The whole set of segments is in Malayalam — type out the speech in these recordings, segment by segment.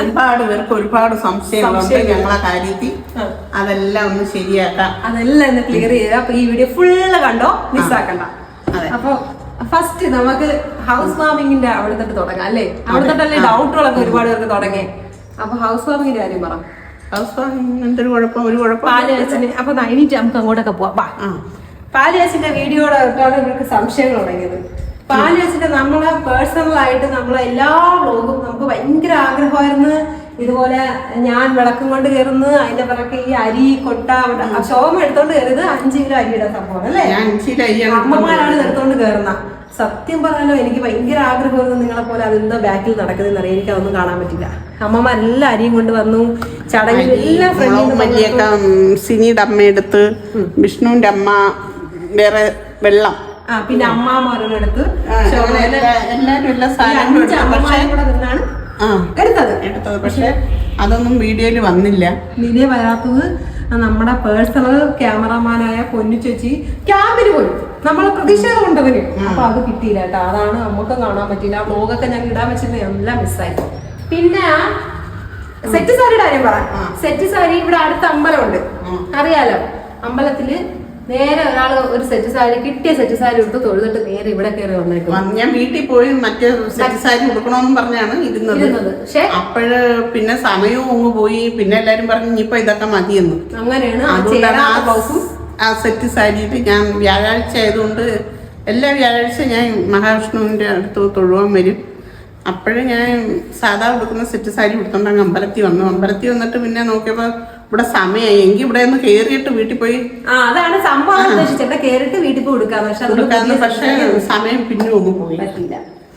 ഒരുപാട് പേർക്ക് ഒരുപാട് സംശയങ്ങളുണ്ട് ഞങ്ങളെ കാര്യത്തിൽ. അതെല്ലാം ഒന്ന് ശരിയാക്കാം, അതെല്ലാം ഒന്ന് ക്ലിയർ ചെയ്യുക. അപ്പൊ ഈ വീഡിയോ ഫുള്ള് കണ്ടോ, മിസ്സാക്കണ്ട. അപ്പൊ ഫസ്റ്റ് നമുക്ക് ഹൗസ് വാമിങ്ങിന്റെ അവിടെ തൊട്ട് തുടങ്ങാം അല്ലേ? അവിടെ തൊട്ടല്ലേ ഡൗട്ടുകളൊക്കെ ഒരുപാട് പേർക്ക് തുടങ്ങി. അപ്പൊ ഹൗസ് വാമിങ്ങിന്റെ കാര്യം പറ. ഹൗസ് വാമിങ് എന്തൊരു കുഴപ്പം? ഒരു കുഴപ്പം പാലുകാച്ചിന്. അപ്പൊ കഴിഞ്ഞിട്ട് നമുക്ക് അങ്ങോട്ടൊക്കെ പോവാം. പാലുകാച്ചിന്റെ വീഡിയോയുടെ തൊട്ടാണ് ഇവർക്ക് സംശയങ്ങൾ തുടങ്ങിയത്. പാലുകാച്ചിന്റെ നമ്മളെ പേഴ്സണൽ ആയിട്ട് നമ്മളെ എല്ലാ വ്ലോഗും നമുക്ക് ഭയങ്കര ആഗ്രഹമായിരുന്നു. ഇതുപോലെ ഞാൻ വിളക്കും കൊണ്ട് കയറുന്നു, അതിന്റെ പിറക്കെ ഈ അരി കൊട്ട ശോഭം എടുത്തോണ്ട് കയറിയത് 5 കിലോ അരിയുടെ സംഭവം അല്ലേ? അമ്മമാരാണ് എടുത്തോണ്ട് കയറുന്ന. സത്യം പറയാലോ എനിക്ക് ഭയങ്കര ആഗ്രഹമായിരുന്നു നിങ്ങളെ പോലെ അതെന്താ ബാക്കിൽ നടക്കുന്നതെന്ന് അറിയാം. എനിക്ക് അതൊന്നും കാണാൻ പറ്റില്ല. അമ്മമാരെല്ലാം അരിയും കൊണ്ട് വന്നു. ചടങ്ങിൽ എല്ലാം സിനിയുടെ അമ്മ എടുത്ത്, വിഷ്ണുവിന്റെ അമ്മ വേറെ വെള്ളം, പിന്നെ അമ്മാമാരോടെടുത്ത് എല്ലാരും എല്ലാ സാധനങ്ങളും എടുത്തത്. പക്ഷെ അതൊന്നും വീഡിയോയിൽ വന്നില്ല. വീഡിയോ വരാത്തത് നമ്മുടെ പേഴ്സണൽ ക്യാമറമാനായ പൊന്നു ചേച്ചി ക്യാമ്പിന് പോയി. നമ്മളെ പ്രതീക്ഷ കൊണ്ടതിന്. അപ്പൊ അത് കിട്ടിയില്ല കേട്ടോ. അതാണ് നമുക്ക് കാണാൻ പറ്റില്ല. വ്ലോഗൊക്കെ ഞങ്ങൾ ഇടാൻ വെച്ചിരുന്ന എല്ലാം മിസ്സായി. പിന്നെ സെറ്റ് സാരിയുടെ കാര്യം പറ. സെറ്റ് സാരി ഇവിടെ അടുത്ത അമ്പലമുണ്ട്, അറിയാലോ. അമ്പലത്തില് നേരെ ഒരാള് ഒരു സെറ്റ് സാരി കിട്ടിയ സെറ്റ് സാരി എടുത്ത് തൊഴുതിട്ട് നേരെ ഇവിടെ കയറി വന്നേക്കും. ഞാൻ വീട്ടിൽ പോയി മറ്റേ സെറ്റ് സാരി കൊടുക്കണമെന്നും പറഞ്ഞാണ് ഇരുന്നത്. പക്ഷെ അപ്പോഴ് പിന്നെ സമയവും അങ്ങ് പോയി. പിന്നെ എല്ലാരും പറഞ്ഞു ഇനിയിപ്പോ ഇതൊക്കെ മതിയെന്ന്. അങ്ങനെയാണ് ആ സെറ്റ് സാരിയിട്ട് ഞാൻ വ്യാഴാഴ്ച ആയതുകൊണ്ട് എല്ലാ വ്യാഴാഴ്ച ഞാൻ മഹാവിഷ്ണുവിന്റെ അടുത്ത് തൊഴുവാൻ വരും. അപ്പോഴേ ഞാൻ സാധാ കൊടുക്കുന്ന സെറ്റ് സാരി കൊടുത്തോണ്ട് അങ്ങ് അമ്പലത്തിൽ വന്നു. അമ്പലത്തിൽ വന്നിട്ട് പിന്നെ നോക്കിയപ്പോ ഇവിടെ സമയമായി. എങ്കിൽ ഇവിടെ ഒന്ന് കേറിയിട്ട് വീട്ടിൽ പോയി അതാണ് സംഭവം ഉദ്ദേശിച്ചത്. കേറിട്ട് വീട്ടിൽ പോയി കൊടുക്കാന്ന്. പക്ഷെ സമയം പിന്നെ ഒന്നും പോയി പറ്റില്ല.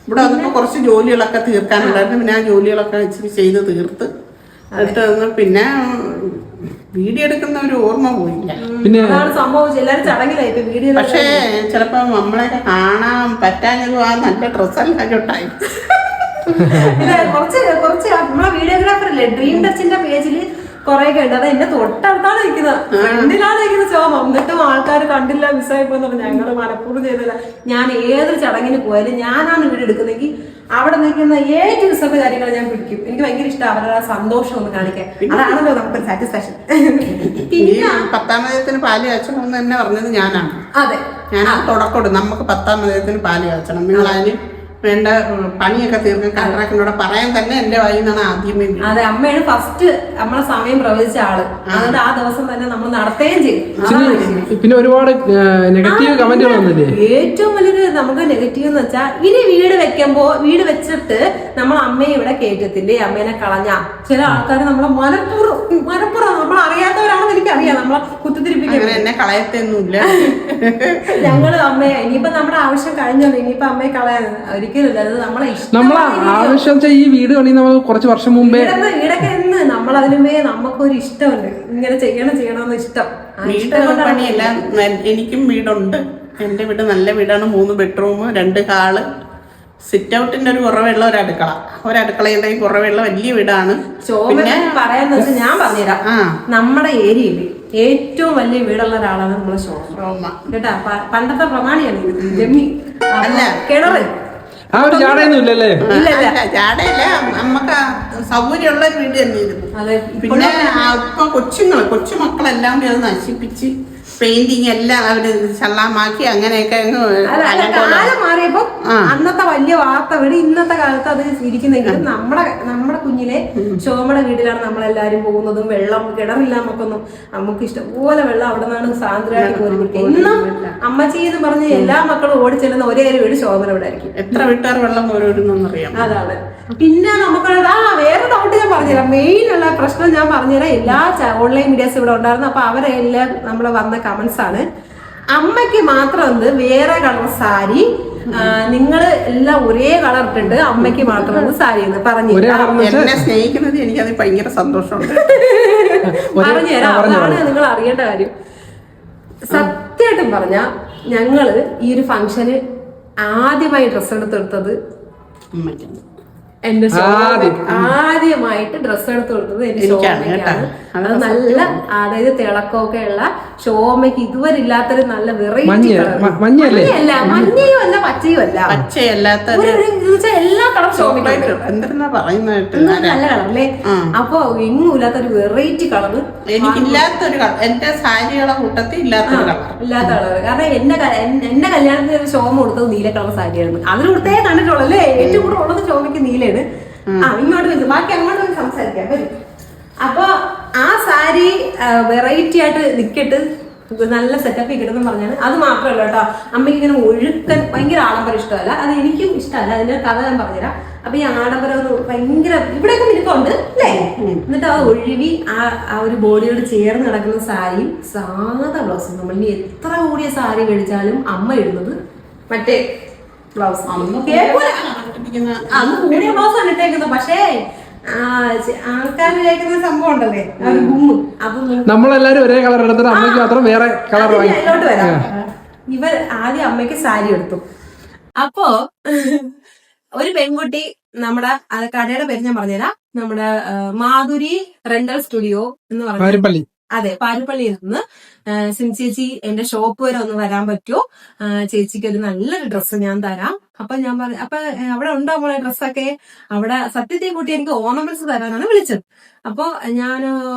ഇവിടെ വന്നപ്പോ കുറച്ച് ജോലികളൊക്കെ തീർക്കാനുണ്ടായിരുന്നു. പിന്നെ ആ ജോലികളൊക്കെ ഇച്ചിരി ചെയ്ത് തീർത്ത് എന്നിട്ട് പിന്നെ വീഡിയോ എടുക്കുന്ന ഒരു ഓർമ്മ പോയില്ല. പിന്നെ സംഭവിച്ചു എല്ലാരും ചടങ്ങിലായി വീഡിയോ. പക്ഷേ ചിലപ്പോ നമ്മളെയൊക്കെ കാണാൻ പറ്റാഞ്ഞതും ആ നല്ല ഡ്രസ്സെല്ലാം ചൊട്ടായി. കുറച്ച് നമ്മളെ വീഡിയോഗ്രാഫർ അല്ലേ ഡ്രീം ടച്ചിന്റെ പേജില് കൊറേയൊക്കെ ഉണ്ട്. അത് എന്നെ തൊട്ടടുത്താണ് നിൽക്കുന്നത്, ഫ്രണ്ടിലാണ് നിൽക്കുന്നത് ശോഭം. എന്നിട്ടും ആൾക്കാർ കണ്ടില്ല, മിസ്സായിപ്പോന്ന് പറഞ്ഞു. ഞങ്ങള് മനഃപൂർവ്വം ചെയ്തില്ല. ഞാൻ ഏതൊരു ചടങ്ങിന് പോയാലും ഞാനാണ് വീഡിയോ എടുക്കുന്നെങ്കിൽ അവിടെ നിൽക്കുന്ന ഏത് ദിവസത്തെ കാര്യങ്ങൾ ഞാൻ പിടിക്കും. എനിക്ക് ഭയങ്കര ഇഷ്ടം അവരുടെ സന്തോഷം ഒന്ന് കാണിക്കാൻ. അതാണല്ലോ നമുക്കൊരു സാറ്റിസ്ഫാക്ഷൻ. പിന്നെ 10-ാം മതത്തിന് പാല് കാച്ചണം തന്നെ പറഞ്ഞത് ഞാനാണ്. അതെ, ഞാൻ തുടക്കം നമുക്ക് 10-ാം മതത്തിന് പാല് കാച്ചണം. നിങ്ങൾ അതിന് വേണ്ട പണിയൊക്കെ തീർക്കാൻ കോൺട്രാക്ടറിനോട് പറയാൻ തന്നെ എന്റെ വായിൽ നിന്നാണ് ആദ്യമേ. അതെ, അമ്മയാണ് ഫസ്റ്റ് നമ്മളെ സമയം പ്രവചിച്ച ആള്. അതുകൊണ്ട് ആ ദിവസം തന്നെ നമ്മൾ നടത്തുകയും ചെയ്യും. പിന്നെ ഒരുപാട് നെഗറ്റീവ് കമന്റുകൾ വന്നില്ലേ? ഏറ്റവും വലിയൊരു നമുക്ക് നെഗറ്റീവ് എന്ന് വെച്ചാൽ ഇനി വീട് വെച്ചിട്ട് നമ്മൾ അമ്മയെ ഇവിടെ കയറ്റത്തില്ലേ, അമ്മേനെ കളഞ്ഞ ചില ആൾക്കാർ നമ്മളെ മനഃപൂർവ്വം നമ്മൾ അറിയാത്തവരാണെന്ന് എനിക്കറിയാം. നമ്മളെ കുത്തിത്തിരിപ്പിക്കാൻ എന്നെ കളയത്തൊന്നുമില്ല. ഞങ്ങള് അമ്മയെ ഇനിയിപ്പോ നമ്മുടെ ആവശ്യം കഴിഞ്ഞല്ലോ, ഇനിയിപ്പോ അമ്മയെ കളയാൻ ഒരിക്കലില്ല. അത് നമ്മളെ നമ്മളെ ആവശ്യം ഈ വീട് പണി നമ്മൾ കുറച്ച് വർഷം മുമ്പേ വീടൊക്കെ എന്ന് നമ്മൾ അതിനുമേ നമുക്കൊരു ഇഷ്ടമുണ്ട്, ഇങ്ങനെ ചെയ്യണമെന്ന് ഇഷ്ടം. വീട് പണിയല്ല, എനിക്കും വീടുണ്ട്. എന്റെ വീട് നല്ല വീടാണ്. 3 ബെഡ്റൂം, 2 ഹാള്, സിറ്റ് ഔട്ടിന്റെ ഒരു കുറവുള്ള ഒരടുക്കളയുടെ കുറവുള്ള വലിയ വീടാണ്. പിന്നെ പറയാന്ന് വെച്ചാൽ ഞാൻ പറഞ്ഞുതരാം, നമ്മുടെ ഏരിയയില് ഏറ്റവും വലിയ വീടുള്ള ഒരാളാണ് നമ്മളെ ശോഭ കേട്ടാ. പണ്ടത്തെ പ്രമാണിയാണ് ഇത്. ജമ്മി അല്ല, കിണറ് ആ ഒരു ജാടയൊന്നും ഇല്ലല്ലേ? ജാടയില്ല, നമുക്ക് സൗകര്യമുള്ള ഒരു വീട് തന്നെയായിരുന്നു. പിന്നെ ഇപ്പൊ കൊച്ചുമക്കളെല്ലാം കൂടി അത് നശിപ്പിച്ച് പെയിന്റിങ് എല്ലാം അവര് ചള്ളാമാക്കി അങ്ങനെയൊക്കെ കാലം മാറിയപ്പോ അന്നത്തെ വലിയ വാർത്ത വീട് ഇന്നത്തെ കാലത്ത് അത് ഇരിക്കുന്നെങ്കിലും നമ്മുടെ കുഞ്ഞിലെ ശോഭയുടെ വീട്ടിലാണ് നമ്മളെല്ലാരും പോകുന്നതും. വെള്ളം കിണറില്ല, നമുക്ക് ഇഷ്ടംപോലെ വെള്ളം അവിടെ നിന്നാണ് സാന്ദ്രമായിട്ട് കോരി കുടിക്കുക. ഇന്നും അമ്മച്ചി എന്ന് പറഞ്ഞ് എല്ലാ മക്കളും ഓടിച്ചെല്ലുന്ന ഒരേ ഒരു വീട് ശോഭന ഇവിടെ ആയിരിക്കും. എത്ര വീട്ടുകാർ വെള്ളം കോരിടുന്നറിയാം. അതാണ്. പിന്നെ നമുക്ക് വേറെ ഡൗട്ട് ഞാൻ പറഞ്ഞുതരാം. മെയിൻ ഉള്ള പ്രശ്നം ഞാൻ പറഞ്ഞുതരാം. എല്ലാ ഓൺലൈൻ മീഡിയാസ് ഇവിടെ ഉണ്ടായിരുന്നു. അപ്പൊ അവരെല്ലാം നമ്മളെ വന്ന കമന്റ്സ് ആണ്, അമ്മയ്ക്ക് മാത്രം എന്ത് വേറെ കളർ സാരി, നിങ്ങള് എല്ലാം ഒരേ കളർ ഇട്ടിട്ട് അമ്മയ്ക്ക് മാത്രം സാരി എന്ന് പറഞ്ഞു. എന്നെ സ്നേഹിക്കുന്നത് എനിക്കത് ഭയങ്കര സന്തോഷമുണ്ട്. പറഞ്ഞുതരാം, അതാണ് നിങ്ങൾ അറിയേണ്ട കാര്യം. സത്യമായിട്ടും പറഞ്ഞ ഞങ്ങള് ഈ ഒരു ഫംഗ്ഷന് ആദ്യമായി ഡ്രസ്സ് എടുത്തെടുത്തത് എന്റെ ആദ്യമായിട്ട് ഡ്രസ്സ് എടുത്ത് കൊടുത്തത് എന്റെ ശോഭയ്ക്കാണ്. അത് നല്ല അതായത് തിളക്കമൊക്കെ ഉള്ള ശോഭയ്ക്ക് ഇതുവരെ ഇല്ലാത്തൊരു നല്ല വെറൈറ്റി മഞ്ഞയല്ല, മഞ്ഞയും അല്ല പച്ചയും അല്ല, പച്ചയല്ലാത്ത എല്ലാ കളർ ശോഭയ്ക്ക് എന്തെന്നാ പറയുന്നത് നല്ല കളറല്ലേ. അപ്പൊ എങ്ങും ഇല്ലാത്തൊരു വെറൈറ്റി കളറ്, എനിക്കില്ലാത്തൊരു കളർ, എന്റെ സാരികളെ കൂട്ടത്തിൽ ഇല്ലാത്ത കളർ. കാരണം എന്റെ കല്യാണത്തിന് ഒരു ശോഭ കൊടുത്തത് നീല കളർ സാരിയായിരുന്നു. അതിന് കൊടുത്തേ കണ്ടിട്ടുള്ളല്ലേ, ഏറ്റവും കൂടുതൽ ഉള്ളത് ശോഭയ്ക്ക് നീലയാണ്. ഇങ്ങോട്ട് വരും, ബാക്കി അങ്ങോട്ട് വന്ന് സംസാരിക്കാം വരും. അപ്പൊ ആ സാരി വെറൈറ്റി ആയിട്ട് നിക്കട്ട് നല്ല സെറ്റപ്പ് കിട്ടുന്ന പറഞ്ഞാണ്. അത് മാത്രമല്ല കേട്ടോ, അമ്മയ്ക്ക് ഇങ്ങനെ ഒഴുക്കൻ ഭയങ്കര ആഡംബരം ഇഷ്ടമല്ല, അത് എനിക്കും ഇഷ്ടമല്ല. അതിന്റെ കഥ ഞാൻ പറഞ്ഞുതരാം. അപ്പൊ ഈ ആഡംബരം ഭയങ്കര ഇവിടെയൊക്കെ മിനുക്കുണ്ട് അല്ലേ. എന്നിട്ട് ആ ഒഴുകി ആ ഒരു ബോഡിയോട് ചേർന്ന് കിടക്കുന്ന സാരിയും സാധാ ബ്ലൗസും. നമ്മൾ ഇനി എത്ര കൂടിയ സാരി മേടിച്ചാലും അമ്മ ഇടുന്നത് മറ്റേ ബ്ലൗസ്. അന്ന് കൂടിയ ബ്ലൗസ് ആണ് ഇട്ടേക്കുന്നത്. പക്ഷേ ആൾക്കാർ വിചാരിക്കുന്ന സംഭവം ഉണ്ടല്ലേ, ഒരു ഗുമ്മ്. അപ്പൊ നമ്മളെല്ലാരും ഒരേ കളർ എടുത്തിട്ട് അമ്മയ്ക്ക് മാത്രം വേറെ കളർ അതിലോട്ട് വരാം. ഇവർ ആദ്യം അമ്മയ്ക്ക് സാരി എടുത്തു. അപ്പോ ഒരു പെൺകുട്ടി നമ്മുടെ കടയുടെ പേര് ഞാൻ പറഞ്ഞുതരാം. നമ്മുടെ മാധുരി റെന്റൽ സ്റ്റുഡിയോ എന്ന് പറഞ്ഞ, അതെ, പാരിപ്പള്ളിയിൽ നിന്ന് ചേച്ചി എന്റെ ഷോപ്പ് വരെ ഒന്ന് വരാൻ പറ്റുമോ, ചേച്ചിക്ക് ഒരു നല്ലൊരു ഡ്രസ്സ് ഞാൻ തരാം. അപ്പൊ ഞാൻ പറഞ്ഞു, അപ്പൊ അവിടെ ഉണ്ടോ മോളെ ഡ്രസ്സൊക്കെ? അവിടെ സത്യത്തെ കൂട്ടി എനിക്ക് ഓർണമെന്റ്സ് തരാനാണ് വിളിച്ചത്. അപ്പൊ ഞാൻ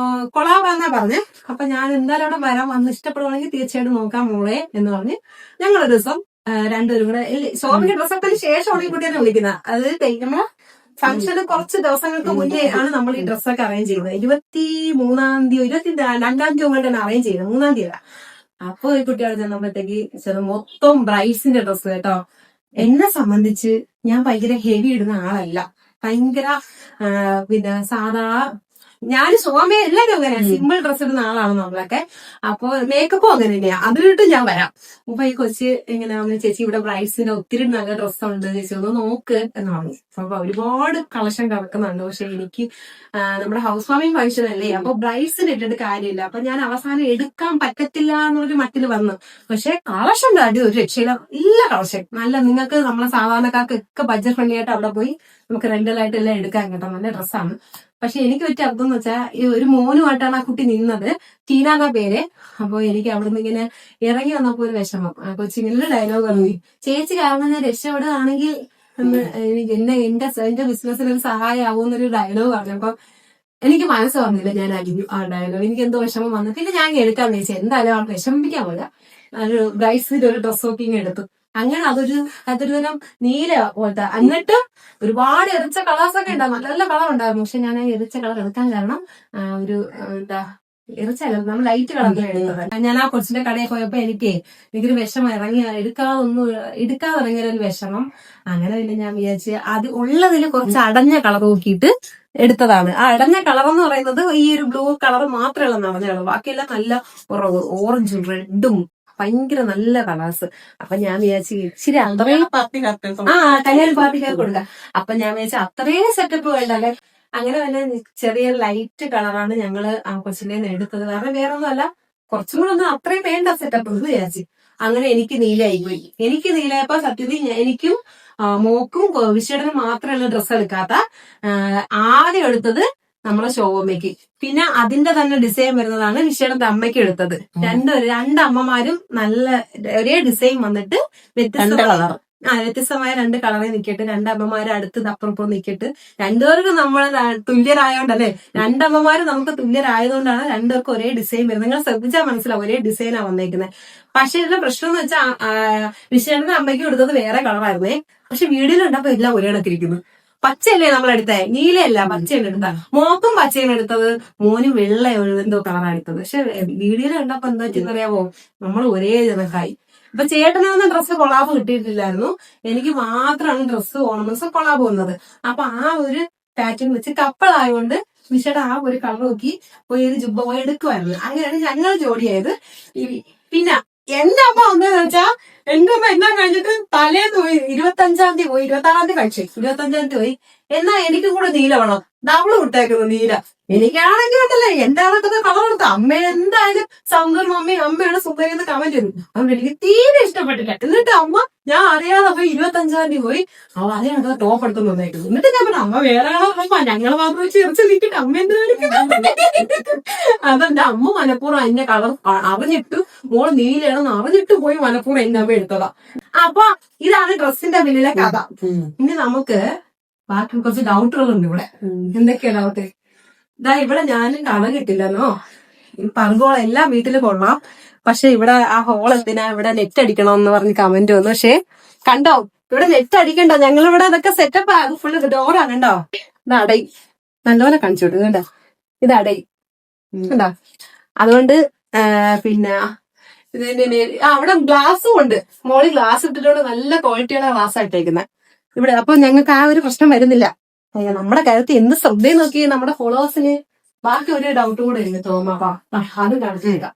കൊളാവാന്നാ പറഞ്ഞേ. അപ്പൊ ഞാൻ എന്തായാലും അവിടെ വരാൻ, വന്ന് ഇഷ്ടപ്പെടുവാണെങ്കിൽ തീർച്ചയായിട്ടും നോക്കാം മോളെ എന്ന് പറഞ്ഞ് ഞങ്ങളൊരു ദിവസം രണ്ടുപേരും കൂടെ ഷോപ്പിന്റെ ഡ്രസ്സൊക്കെ ശേഷമാണ് ഈ കുട്ടിയെ വിളിക്കുന്നത്. അത് നമ്മളെ ഫംഗ്ഷന് കുറച്ച് ദിവസങ്ങൾക്ക് മുന്നേ ആണ് നമ്മൾ ഈ ഡ്രസ്സൊക്കെ അറേഞ്ച് ചെയ്യുന്നത്. 23-ാം തീയതി 22-ാം തീയതി തന്നെ അറേഞ്ച് ചെയ്യുന്നത്, 3-ാം തീയതി. അപ്പൊ ഈ കുട്ടികൾ ചെന്നപ്പോഴത്തേക്ക് മൊത്തം ബ്രൈഡ്സിന്റെ ഡ്രസ്സ് കേട്ടോ. എന്നെ സംബന്ധിച്ച് ഞാൻ ഭയങ്കര ഹെവി ഇടുന്ന ആളല്ല, ഭയങ്കര പിന്നെ സാധാ, ഞാൻ സോമയെ എല്ലാവരും അങ്ങനെയാണ്, സിമ്പിൾ ഡ്രസ്സ് ഇടുന്ന ആളാണ് നമ്മളൊക്കെ. അപ്പൊ മേക്കപ്പും അങ്ങനെ തന്നെയാ, അതിലിട്ട് ഞാൻ വരാം. അപ്പൊ ഈ കൊച്ചി ഇങ്ങനെ ചേച്ചി ഇവിടെ ബ്രൈഡ്സിന് ഒത്തിരി നല്ല ഡ്രസ്സുണ്ട് ചേച്ചി ഒന്ന് നോക്ക് എന്ന് പറഞ്ഞു. അപ്പൊ ഒരുപാട് കളക്ഷൻ കിടക്കുന്നുണ്ട്. പക്ഷെ എനിക്ക് നമ്മുടെ ഹൗസ് വാമിംഗ് ഫംഗ്ഷൻ അല്ലേ, അപ്പൊ ബ്രൈഡ്സിന് ഇട്ടിട്ട് കാര്യമില്ല. അപ്പൊ ഞാൻ അവസാനം എടുക്കാൻ പറ്റത്തില്ല എന്നൊരു മട്ടിൽ വന്നു. പക്ഷെ കളക്ഷൻ കാട്ടി ഒരു രക്ഷയില്ല, നല്ല കളക്ഷൻ, നല്ല നിങ്ങൾക്ക് നമ്മളെ സാധാരണക്കാർക്കൊക്കെ ബഡ്ജറ്റ് ഫ്രണ്ട്ലി ആയിട്ട് അവിടെ പോയി നമുക്ക് റെന്റലായിട്ട് എല്ലാം എടുക്കാൻ കേട്ടോ, നല്ല ഡ്രസ്സാണ്. പക്ഷെ എനിക്ക് പറ്റിയ അർത്ഥം എന്ന് വെച്ചാൽ ഈ ഒരു മോനുമായിട്ടാണ് ആ കുട്ടി നിന്നത്, ടീന എന്ന പേര്. അപ്പൊ എനിക്ക് അവിടുന്ന് ഇങ്ങനെ ഇറങ്ങി വന്നപ്പോ ഒരു വിഷമം. ആ കൊച്ചിങ്ങനെ ഡയലോഗ് പറഞ്ഞു, ചേച്ചി കാരണം ഞാൻ രക്ഷപ്പെടുകയാണെങ്കിൽ എന്റെ ബിസിനസ്സിന് ഒരു സഹായം ആവുമെന്നൊരു ഡയലോഗ് പറഞ്ഞു. അപ്പൊ എനിക്ക് മനസ്സ് വന്നില്ല, ഞാൻ അരിഞ്ഞു ആ ഡയലോഗ്. എനിക്ക് എന്തോ വിഷമം വന്നു. പിന്നെ ഞാൻ എടുക്കാൻ വിചാരിച്ചു, എന്തായാലും ആൾക്ക് വിഷമിപ്പിക്കാൻ പോല ഒരു ബ്രൈഡ്സിന്റെ ഒരു ഡ്രസ് നോക്കിങ് എടുത്തു. അങ്ങനെ അതൊരു തരം നീല പോലത്തെ. എന്നിട്ട് ഒരുപാട് എറിച്ച കളേഴ്സൊക്കെ ഉണ്ടാവും, നല്ല നല്ല കളർ ഉണ്ടായിരുന്നു. പക്ഷെ ഞാൻ എറിച്ച കളർ എടുക്കാൻ കാരണം ഒരു എറിച്ചല്ല, നമ്മൾ ലൈറ്റ് കളറിൽ എടുത്തത്. ഞാൻ ആ കൊച്ചിന്റെ കടയിൽ പോയപ്പോ എനിക്കൊരു വിഷമം, എടുക്കാതെ ഇറങ്ങിയൊരു വിഷമം. അങ്ങനെ പിന്നെ ഞാൻ വിചാരിച്ച് അത് ഉള്ളതിൽ കുറച്ച് അടഞ്ഞ കളർ നോക്കിയിട്ട് എടുത്തതാണ്. ആ അടഞ്ഞ കളർ എന്ന് പറയുന്നത് ഈ ഒരു ബ്ലൂ കളർ മാത്രമല്ല നടഞ്ഞ കളർ, ബാക്കിയെല്ലാം നല്ല ഓറഞ്ചും റെഡും ഭയങ്കര നല്ല കളേഴ്സ്. അപ്പൊ ഞാൻ വിചാരിച്ചു ഇച്ചിരി അത്രയും കല്യാണ പാർട്ടിക്കാർക്ക് കൊടുക്കാം. അപ്പൊ ഞാൻ വിചാരിച്ചു അത്രയും സെറ്റപ്പ് വേണ്ടല്ലേ. അങ്ങനെ തന്നെ ചെറിയ ലൈറ്റ് കളറാണ് ഞങ്ങള് ആ കൊച്ചിനെ എടുത്തത്. കാരണം വേറെ ഒന്നുമല്ല, കുറച്ചും കൂടെ ഒന്നും അത്രയും വേണ്ട സെറ്റപ്പ് എന്ന് വിചാരിച്ചു. അങ്ങനെ എനിക്ക് നീലയായി പോയി. എനിക്ക് നീലയപ്പോ സത്യത്തിൽ എനിക്കും മോക്കും വിഷേടനും മാത്രമുള്ള ഡ്രസ്സ് എടുക്കാത്ത ആദ്യം എടുത്തത് നമ്മളെ ശോഭമ്മയ്ക്ക്. പിന്നെ അതിന്റെ തന്നെ ഡിസൈൻ വരുന്നതാണ് വിഷേടന്റെ അമ്മയ്ക്ക് എടുത്തത്. രണ്ടമ്മമാരും നല്ല ഒരേ ഡിസൈൻ വന്നിട്ട് വ്യത്യസ്തമായ രണ്ട് കളറിൽ നിൽക്കട്ടെ, രണ്ടമ്മമാര് അടുത്ത് അപ്പുറപ്പുറം നിൽക്കട്ട്. രണ്ടുപേർക്കും നമ്മൾ തുല്യരായോണ്ടല്ലേ, രണ്ടമ്മമാരും നമുക്ക് തുല്യരായതുകൊണ്ടാണ് രണ്ടുപേർക്കും ഒരേ ഡിസൈൻ വരുന്നത്. നിങ്ങൾ ശ്രദ്ധിച്ചാൽ മനസ്സിലാവും, ഒരേ ഡിസൈനാണ് വന്നേക്കുന്നത്. പക്ഷെ ഇതിന്റെ പ്രശ്നം എന്ന് വെച്ചാൽ വിഷേടന്റെ അമ്മയ്ക്ക് എടുത്തത് വേറെ കളറായിരുന്നേ. പക്ഷെ വീഡിയോയിൽ ഉണ്ടപ്പോ എല്ലാം ഒരേ ഇടക്കിരിക്കുന്നു. പച്ചയല്ലേ നമ്മളെടുത്തേ, നീലയല്ല, പച്ചയാണ് എടുത്ത. മോക്കും പച്ചയാണ് എടുത്തത്, മോനും വെള്ള എന്തോ കളറാണ് എടുത്തത്. പക്ഷെ വീഡിയോയിൽ കണ്ടപ്പോ എന്താ വെച്ചെന്നറിയാവോ, നമ്മൾ ഒരേ ജനക്കായി. ഇപ്പൊ ചേട്ടനൊന്നും ഡ്രസ്സ് കൊളാബ് കിട്ടിയിട്ടില്ലായിരുന്നു, എനിക്ക് മാത്രമാണ് ഡ്രസ്സ് ഓർണമെന്റ്സ് കൊളാബ് വന്നത്. അപ്പൊ ആ ഒരു പാറ്റേൺ വെച്ച് കപ്പിളായതുകൊണ്ട് വിഷയുടെ ആ ഒരു കളർ നോക്കി പോയി ഒരു ജുബ്ബ പോയി എടുക്കുമായിരുന്നു. അങ്ങനെയാണ് ഞങ്ങൾ ജോഡിയായത്. പിന്നെ എന്റെ അമ്മ വന്നതെന്ന് വെച്ചാ, എന്റെ അമ്മ എന്നാ കഴിഞ്ഞിട്ട് തലേന്ന് പോയി 25-ാം തീയതി പോയി, 26-ാം തീയതി കഴിച്ചു, 25-ാം തീയതി പോയി. എന്നാ എനിക്കും കൂടെ നീല വേണം. ഡബിള് വിട്ടേക്കുന്നു നീല. എനിക്കാണെങ്കിൽ ഉണ്ടല്ലേ എന്റെ അതൊക്കെ കളർ കൊടുത്ത അമ്മ എന്തായാലും സൗന്ദര്യ മമ്മി അമ്മയാണ് സുന്ദരിന്ന് കമന്റ് ചെയ്തു. അതുകൊണ്ട് എനിക്ക് തീരെ ഇഷ്ടപ്പെട്ടില്ല. എന്നിട്ട് അമ്മ ഞാൻ അറിയാതെ അപ്പൊ 25-ാം തീയതി പോയി അവ അറിയാതെ ടോപ്പ് എടുത്ത് വന്നേക്കുന്നു. എന്നിട്ട് ഞാൻ പറഞ്ഞു അമ്മ വേറെ കളർ ഞങ്ങൾ മാത്രം ചേർച്ച് നിൽക്കട്ടെ അമ്മ എന്ത് അതെന്റെ അമ്മ മനപ്പൂർവ്വം എന്റെ കളർ അറിഞ്ഞിട്ട് മോള് നീലയാണെന്ന് അറിഞ്ഞിട്ട് പോയി മനപ്പൂർവ്വം എന്റെ അമ്മ എടുത്തതാ. അപ്പൊ ഇതാണ് ഡ്രസ്സിന്റെ പിന്നിലെ കഥ. ഇനി നമുക്ക് ബാക്കി കുറച്ച് ഡൗട്ടുകളുണ്ട് ഇവിടെ. എന്തൊക്കെയാ ഡൗട്ട്? ഇതാ ഇവിടെ ഞാനും കളർ കിട്ടില്ലെന്നോ. ഈ പറങ്കോളം എല്ലാം വീട്ടിൽ കൊള്ളാം, പക്ഷെ ഇവിടെ ആ ഹോൾ എന്തിനാ ഇവിടെ നെറ്റ് അടിക്കണം എന്ന് പറഞ്ഞ് കമന്റ് വന്നു. പക്ഷെ കണ്ടോ ഇവിടെ നെറ്റ് അടിക്കണ്ടോ, ഞങ്ങളിവിടെ അതൊക്കെ സെറ്റപ്പ് ആകും. ഫുള്ള് ഡോറാണ് കണ്ടോ. ഇത് അടയും നല്ലപോലെ കാണിച്ചു വിട്ടു കണ്ടോ, ഇത് അടയും കണ്ടോ. അതുകൊണ്ട് പിന്നെ അവിടെ ഗ്ലാസ്സും ഉണ്ട്. മോളിൽ ഗ്ലാസ് ഇട്ടിട്ടുണ്ട്, നല്ല ക്വാളിറ്റിയുള്ള ഗ്ലാസ് ആയിട്ടേക്കുന്നത് ഇവിടെ. അപ്പൊ ഞങ്ങൾക്ക് ആ ഒരു പ്രശ്നം വരുന്നില്ല. നമ്മുടെ കാര്യത്തിൽ എന്ത് ശ്രദ്ധയും നോക്കി നമ്മുടെ ഫോളോവേഴ്സിന്. ബാക്കി ഒരു ഡൗട്ടും കൂടെ ഉണ്ട് തോന്നുന്നു. അത് കാണിച്ചേക്കാം.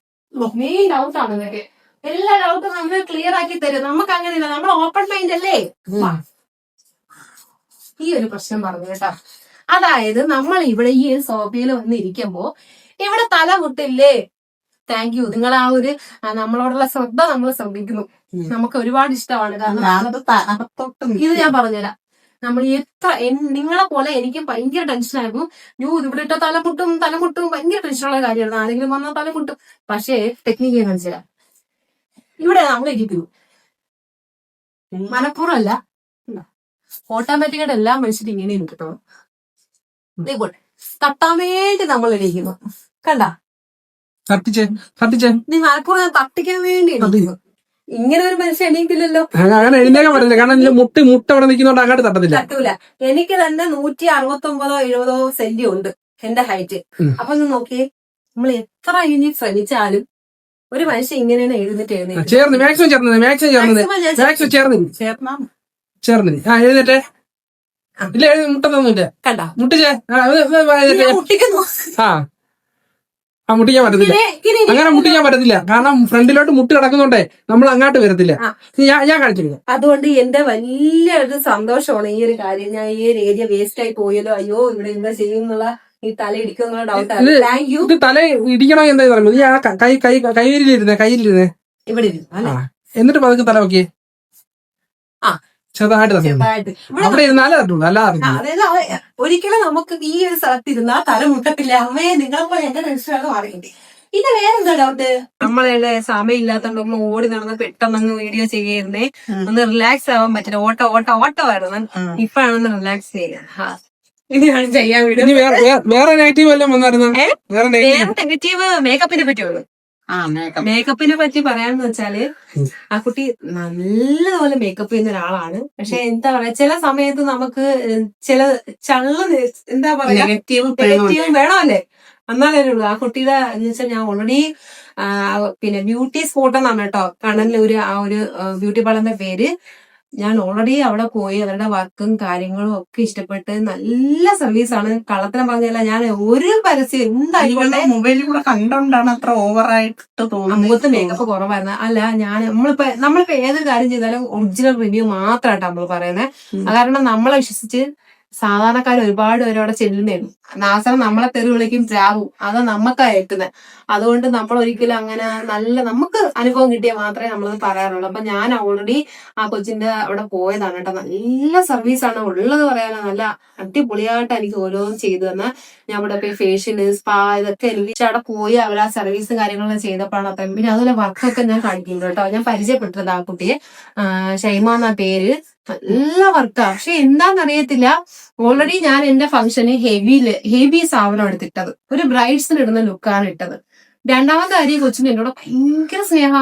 മെയിൻ ഡൗട്ടാണ് ഇതൊക്കെ. എല്ലാ ഡൗട്ടും നമ്മൾ ക്ലിയർ ആക്കി തരും. നമുക്ക് അങ്ങനെയില്ല, നമ്മൾ ഓപ്പൺ മൈൻഡ് അല്ലേ. ഈ ഒരു പ്രശ്നം പറഞ്ഞു കേട്ടോ. അതായത് നമ്മൾ ഇവിടെ ഈ ഒരു സോഫയിൽ വന്ന് ഇരിക്കുമ്പോ ഇവിടെ തല മുട്ടില്ലേ. Thank you. നിങ്ങൾ ആ ഒരു നമ്മളോടുള്ള ശ്രദ്ധ നമ്മൾ ശ്രദ്ധിക്കുന്നു. നമുക്ക് ഒരുപാട് ഇഷ്ടമാണ്. കാരണം ഇത് ഞാൻ പറഞ്ഞുതരാം. നമ്മൾ എത്ര നിങ്ങളെ പോലെ എനിക്കും ഭയങ്കര ടെൻഷനായിരുന്നു. ഇവിടെ ഇട്ട തലമുട്ടും ഭയങ്കര ടെൻഷനുള്ള കാര്യമാണ്. ആരെങ്കിലും വന്നാൽ തലമുട്ടും. പക്ഷേ ടെക്നിക്ക് ഞാൻ കാണിച്ചുതരാം. ഇവിടെ നമ്മൾ ഇരിക്കുന്നു, മനഃപൂർവ്വമല്ല, ഓട്ടോമാറ്റിക്കായിട്ട് എല്ലാം മനുഷ്യർ ഇങ്ങനെ ഇരിക്കട്ടോ. ഇതേപോലെ തട്ടാൻ വേണ്ടി നമ്മൾ ഇരിക്കുന്നു. കണ്ട നീ മനഃപൂർവ്വം തട്ടിക്കാൻ വേണ്ടി ഇങ്ങനെ ഒരു മനുഷ്യൻ എണീക്കില്ലല്ലോ. അങ്ങനെ എഴുന്നേക്കാൻ പറ്റില്ല, കാരണം മുട്ട അവിടെ നിൽക്കുന്നോണ്ട് അങ്ങോട്ട് തട്ടത്തില്ല. തട്ടൂല. എനിക്ക് തന്നെ 169-70 സെന്റി ഉണ്ട് എന്റെ ഹൈറ്റ്. അപ്പൊ ഒന്ന് നോക്കിയേ, നമ്മൾ എത്ര ഇനി ശ്രമിച്ചാലും ഒരു മനുഷ്യൻ ഇങ്ങനെയാണ് എഴുന്നേറ്റ് ചേർന്ന് മാക്സിമം എഴുന്നേറ്റേ. ഇല്ല മുട്ടൊന്നുമില്ല. കണ്ട മുട്ടിച്ചേ മുട്ടിക്കുന്നു. മുട്ടിക്കാൻ പറ്റത്തില്ല. അങ്ങനെ മുട്ടിക്കാൻ പറ്റത്തില്ല, കാരണം ഫ്രണ്ടിലോട്ട് മുട്ട് കിടക്കുന്നുണ്ടേ നമ്മൾ അങ്ങോട്ട് വരത്തില്ല. ഞാൻ കാണിച്ചില്ല. അതുകൊണ്ട് എന്റെ വലിയൊരു സന്തോഷമാണ് ഈ ഒരു കാര്യം. ഞാൻ ഈ ഒരു ഏരിയ വേസ്റ്റ് ആയി പോയല്ലോ, അയ്യോ ഇവിടെ എന്താ ചെയ്യുന്നുള്ള ഈ തല ഇടിക്കുന്നുള്ള ഡൗട്ടാണ്. Thank you. ഇത് തല ഇടിക്കണോ എന്താ പറയുന്നത്? നീ കയ്യിലിരുന്നേ ഇവിടെ ഇരുന്നു. എന്നിട്ട് പതുക്കെ തല നോക്കിയേ. ചെറുതായിട്ട് അവിടെ ഇരുന്നാലേ തട്ടുള്ളൂ, അല്ലാതെ അതായത് ഒരിക്കലും നമുക്ക് ഈ ഒരു സ്ഥലത്ത് ഇരുന്നാൽ തല മുട്ടത്തില്ല. അമ്മയെ നിങ്ങളെ പോലെ എന്റെ ടെൻഷനാണ് മാറിയിട്ട്. പിന്നെ വേറെന്താ ഡൗട്ട്? നമ്മളെ സമയം ഇല്ലാത്തോണ്ട് നമ്മൾ ഓടി നടന്ന് പെട്ടെന്ന് വീഡിയോ ചെയ്യുന്നേ, ഒന്ന് റിലാക്സ് ആവാൻ പറ്റില്ല. ഓട്ടമായിരുന്നു. ഇപ്പഴാണ് റിലാക്സ് ചെയ്യുന്നത്. ഇനിയാണ് ചെയ്യാൻ വീഡിയോ. വേറെ നെഗറ്റീവ് വല്ലതും വന്നായിരുന്നു? വേറെ നെഗറ്റീവ് മേക്കപ്പിനെ പറ്റിയുള്ളൂ. മേക്കപ്പിനെ പറ്റി പറയാന്ന് വെച്ചാല് ആ കുട്ടി നല്ലതുപോലെ മേക്കപ്പ് ചെയ്യുന്ന ഒരാളാണ്. പക്ഷെ എന്താ പറയാ, ചില സമയത്ത് നമുക്ക് ചില എന്താ പറയാ നെഗറ്റീവ് വേണമല്ലേ, എന്നാലേ ഉള്ളൂ. ആ കുട്ടിയുടെ എന്ന് വെച്ചാൽ ഞാൻ ഓൾറെഡി പിന്നെ ബ്യൂട്ടി സ്പോട്ട് എന്നാണ് കേട്ടോ കണ്ണനിലൂര് ആ ഒരു ബ്യൂട്ടി പാർലറിന്റെ പേര്. ഞാൻ ഓൾറെഡി അവിടെ പോയി അവരുടെ വർക്കും കാര്യങ്ങളും ഒക്കെ ഇഷ്ടപ്പെട്ട് നല്ല സർവീസാണ്. കള്ളത്തരം പറഞ്ഞല്ല, ഞാൻ ഒരു പരസ്യം എന്തായിക്കോട്ടെ മൊബൈലിൽ കൂടെ കണ്ടോണ്ടാണ് അത്ര ഓവറായിട്ട് തോന്നുന്നത്. മുഖത്ത് മേക്കപ്പ് കുറവായിരുന്നു. അല്ല നമ്മളിപ്പോ ഏത് കാര്യം ചെയ്താലും ഒറിജിനൽ റിവ്യൂ മാത്രമായിട്ടാണ് നമ്മൾ പറയുന്നത്. കാരണം നമ്മളെ വിശ്വസിച്ച് സാധാരണക്കാർ ഒരുപാട് പേരോടെ ചെല്ലുന്നതായിരുന്നു. നാസർ നമ്മളെ തെറി വിളിക്കും ചാവും, അത് നമുക്കാ ഏറ്റുന്നത്. അതുകൊണ്ട് നമ്മൾ ഒരിക്കലും അങ്ങനെ നമുക്ക് അനുഭവം കിട്ടിയാൽ മാത്രമേ നമ്മളത് പറയാറുള്ളൂ. അപ്പൊ ഞാൻ ഓൾറെഡി ആ കൊച്ചിന്റെ അവിടെ പോയതാണ് കേട്ടോ. നല്ല സർവീസാണ് ഉള്ളത് പറയാനോ. നല്ല അടിപൊളിയായിട്ട് എനിക്ക് ഓരോന്നും ചെയ്തു തന്നെ. ഞാൻ അവിടെ പോയി ഫേഷ്യല് സ്പാ ഇതൊക്കെ എനിക്ക് അവിടെ പോയി അവർ ആ സർവീസും കാര്യങ്ങളൊക്കെ ചെയ്തപ്പോഴാണ് അത്ര. പിന്നെ അതുപോലെ വർക്കൊക്കെ ഞാൻ കാണിക്കുന്നു കേട്ടോ. ഞാൻ പരിചയപ്പെട്ടത് ആ കുട്ടിയെ, ഷൈമ എന്നാ പേര്. നല്ല വർക്കാ. പക്ഷെ എന്താന്നറിയത്തില്ല, ഓൾറെഡി ഞാൻ എന്റെ ഫംഗ്ഷന് ഹെവി സാധനം എടുത്തിട്ടത്. ഒരു ബ്രൈഡ്സിന് ഇടുന്ന ലുക്കാണ് ഇട്ടത്. രണ്ടാമത്തെ കാര്യം കൊച്ചിന് എന്നോട് ഭയങ്കര സ്നേഹ.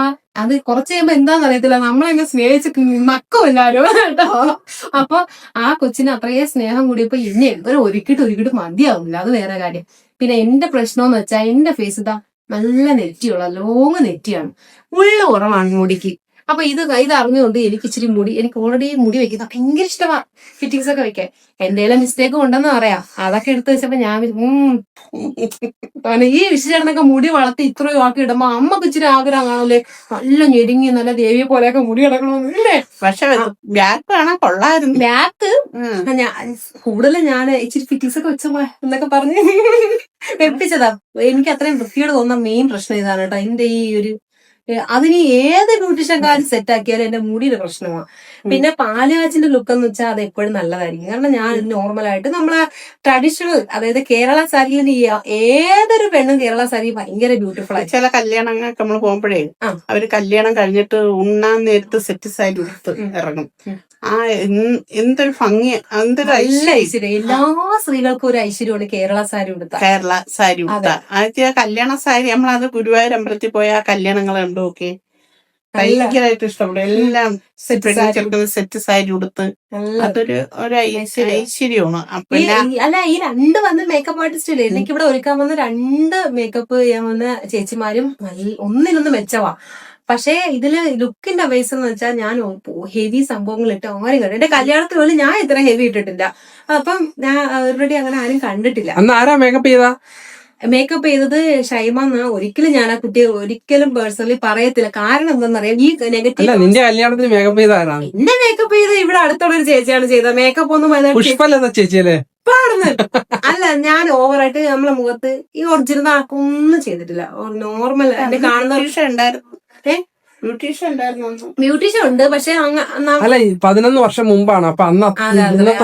അത് കുറച്ച് കഴിയുമ്പോ എന്താന്നറിയത്തില്ല, നമ്മളെന്നെ സ്നേഹിച്ച് നക്കുമില്ലാരോ കേട്ടോ. അപ്പൊ ആ കൊച്ചിന് അത്രയേ സ്നേഹം കൂടിയപ്പോ ഇനി എന്തൊരു ഒരുക്കിട്ട് മതിയാവില്ല. അത് വേറെ കാര്യം. പിന്നെ എന്റെ പ്രശ്നം എന്ന് വെച്ചാൽ എന്റെ ഫേസ് ഇതാ നല്ല നെറ്റിയുള്ള ലോങ് നെറ്റിയാണ്, ഉള്ളു കുറവാണ് മുടിക്ക്. അപ്പൊ ഇത് അറിഞ്ഞുകൊണ്ട് എനിക്ക് ഇച്ചിരി എനിക്ക് ഓൾറെഡി മുടി വെക്കുന്ന ഭയങ്കര ഇഷ്ടമാ, ഫിറ്റിങ്സ് ഒക്കെ വെക്കാൻ. എന്തെങ്കിലും മിസ്റ്റേക്ക് ഉണ്ടെന്ന് പറയാം, അതൊക്കെ എടുത്ത് വെച്ചപ്പോ ഞാൻ ഈ വിശേഷണൊക്കെ മുടി വളർത്തി ഇത്രയും ആക്കി ഇടുമ്പോ അമ്മക്ക് ഇച്ചിരി ആഗ്രഹം കാണൂലേ, നല്ല ഞെരുങ്ങി നല്ല ദേവിയെ പോലെയൊക്കെ മുടി കിടക്കണമെന്നില്ലേ. പക്ഷെ ബാക്ക് കാണാൻ കൊള്ളായിരുന്നു. ബാക്ക് കൂടുതലും ഞാൻ ഇച്ചിരി ഫിറ്റിങ്സ് ഒക്കെ വെച്ച എന്നൊക്കെ പറഞ്ഞ് വെപ്പിച്ചതാ. എനിക്ക് അത്രയും വൃത്തിയോട് തോന്നുന്ന മെയിൻ പ്രശ്നം ഇതാണ് കേട്ടോ. എന്റെ ഈ ഒരു അതിന് ഏത് ബ്യൂട്ടീഷ്യൻകാരും സെറ്റ് ആക്കിയാലും എന്റെ മുടിയുടെ പ്രശ്നമാണ്. പിന്നെ പാലുകാച്ചിന്റെ ലുക്ക് എന്ന് വെച്ചാൽ അത് എപ്പോഴും നല്ലതായിരിക്കും. കാരണം ഞാൻ നോർമലായിട്ട് നമ്മളെ ട്രഡീഷണൽ, അതായത് കേരള സാരിയിൽ ഏതൊരു പെണ്ണും കേരള സാരി ഭയങ്കര ബ്യൂട്ടിഫുൾ ആയി. ചില കല്യാണങ്ങൾക്ക് നമ്മൾ പോകുമ്പോഴേ അവര് കല്യാണം കഴിഞ്ഞിട്ട് ഉണ്ണാൻ നേരത്ത് സെറ്റ് സാരി എടുത്ത് ഇറങ്ങും. ആ എന്തൊരു ഭംഗി, എന്തൊരു ഐശ്വര്യം. എല്ലാ സ്ത്രീകൾക്കും ഒരു ഐശ്വര്യമാണ് കേരള സാരി ഉടുത്ത. കേരള സാരി ഉടുത്ത ആദ്യ കല്യാണ സാരി നമ്മളത് ഗുരുവായൂർ അമ്പലത്തിൽ പോയ കല്യാണങ്ങൾ ഉണ്ടോ ഒക്കെ ഭയങ്കരമായിട്ട് ഇഷ്ടപ്പെടും. എല്ലാം സെറ്റ് സാരി ഉടുത്ത് അതൊരു ഐശ്വര്യമാണ്. അല്ല, ഈ രണ്ട് വന്ന് മേക്കപ്പ് ആർട്ടിസ്റ്റില്ലേ, എനിക്കിവിടെ ഒരുക്കാൻ വന്ന രണ്ട് മേക്കപ്പ് ചെയ്യാൻ വന്ന ചേച്ചിമാരും ഒന്നിനൊന്ന് മെച്ചവാ. പക്ഷേ ഇതില് ലുക്കിന്റെ ബേസ് എന്ന് വെച്ചാൽ ഞാൻ ഹെവി സംഭവങ്ങൾ ഇട്ട് ആരും കണ്ടു. എന്റെ കല്യാണത്തിന് പോലും ഞാൻ ഇത്ര ഹെവി ഇട്ടിട്ടില്ല. അപ്പം ഞാൻ ഓൾറെഡി അങ്ങനെ ആരും കണ്ടിട്ടില്ല. മേക്കപ്പ് ചെയ്തത് ഷൈമ എന്നാ. ഒരിക്കലും ഞാൻ ആ കുട്ടിയെ ഒരിക്കലും പേഴ്സണലി പറയത്തില്ല. കാരണം എന്താണെന്നറിയാം, ഈ നെഗറ്റീവ്. നിന്റെ കല്യാണത്തിന് മേക്കപ്പ് ചെയ്താണ്? എന്റെ മേക്കപ്പ് ചെയ്ത് ഇവിടെ അടുത്തുള്ള ഒരു ചേച്ചിയാണ് ചെയ്തത്. മേക്കപ്പ് ഒന്നും ചേച്ചിയല്ലേ പാടുന്നത് അല്ല. ഞാൻ ഓവറായിട്ട് നമ്മളെ മുഖത്ത് ഈ ഒറിജിനൽ ആക്കൊന്നും ചെയ്തിട്ടില്ല. നോർമൽ എന്നെ കാണുന്ന ബ്യൂട്ടീഷ്യൻ ഉണ്ട്. പക്ഷെ അല്ല 11 വർഷം മുമ്പാണ്. അപ്പൊ അന്ന്